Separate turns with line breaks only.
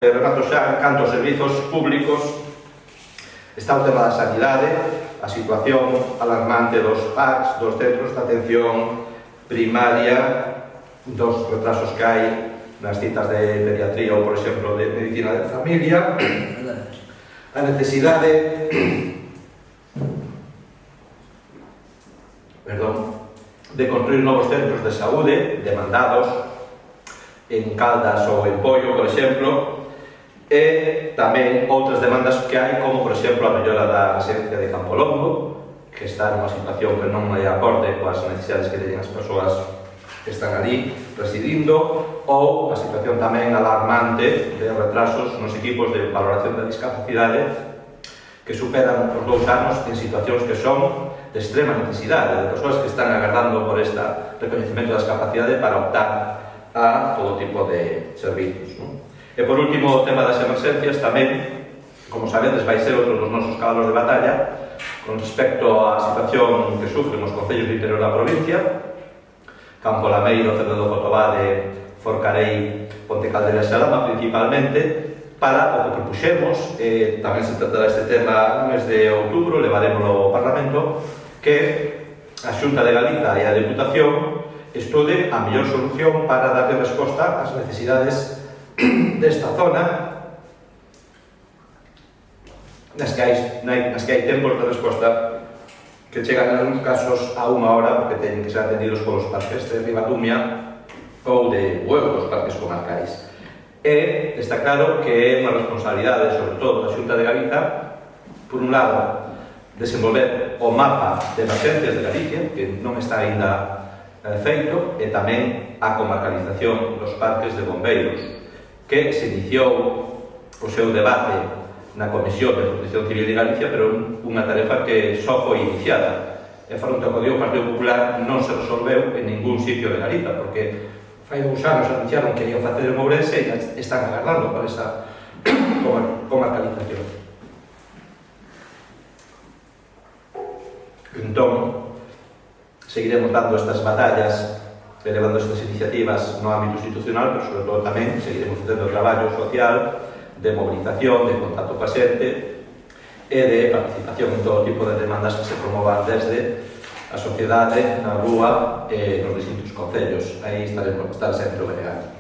Canto aos servizos públicos está o tema da sanidade, a situación alarmante dos PACs, dos centros de atención primaria, dos retrasos que hai nas citas de pediatría ou, por exemplo, de medicina de familia, a necesidade de construir novos centros de saúde demandados en Caldas ou en Poio, por exemplo, e tamén outras demandas que hai, como, por exemplo, a mellora da residencia de Campolongo, que está nunha situación que non é acorde coas necesidades que teñen as persoas que están ali residindo, ou a situación tamén alarmante de retrasos nos equipos de valoración da discapacidade que superan os 2 anos en situacións que son de extrema necesidade, de persoas que están agardando por este reconhecimento da discapacidade para optar a todo tipo de servizos, non? E por último, o tema das emerxencias tamén, como sabedes, vai ser outro dos nosos cabalos de batalla con respecto á situación que sufren os concellos do interior da provincia, Campo Lameiro, Cerro do Cotobade, Forcarei, Ponte Caldeira e Salama principalmente, para o que propuxemos, tamén se tratará este tema no mes de outubro, levaremos ao Parlamento, que a Xunta de Galiza e a Deputación estude a mellor solución para darle resposta ás necesidades desta zona nas que hai tempos de resposta que chegan en algúns casos a 1 hora porque teñen que ser atendidos polos parques de Ribadumia ou de Bueu, os parques comarcais. E está claro que é unha responsabilidade, sobre todo, da Xunta de Galiza, por un lado, desenvolver o mapa de emerxencias de Galicia, que non está aínda feito, e tamén a comarcalización dos parques de bombeiros, que se iniciou o seu debate na Comisión de Protección Civil de Galicia, pero unha tarefa que só foi iniciada. E fronte ao que o Partido Popular non se resolveu en ningún sitio de Galiza, porque fai 2 anos anunciaron que iban facer en Ourense e están agardando por esa comarcalización. Entón, seguiremos dando estas batallas, elevando estas iniciativas no ámbito institucional, pero sobre todo tamén seguiremos facendo traballo social, de movilización, de contacto coa xente e de participación en todo tipo de demandas que se promovan desde a sociedade, na rúa e nos distintos concellos. Aí estaremos sempre o BNG.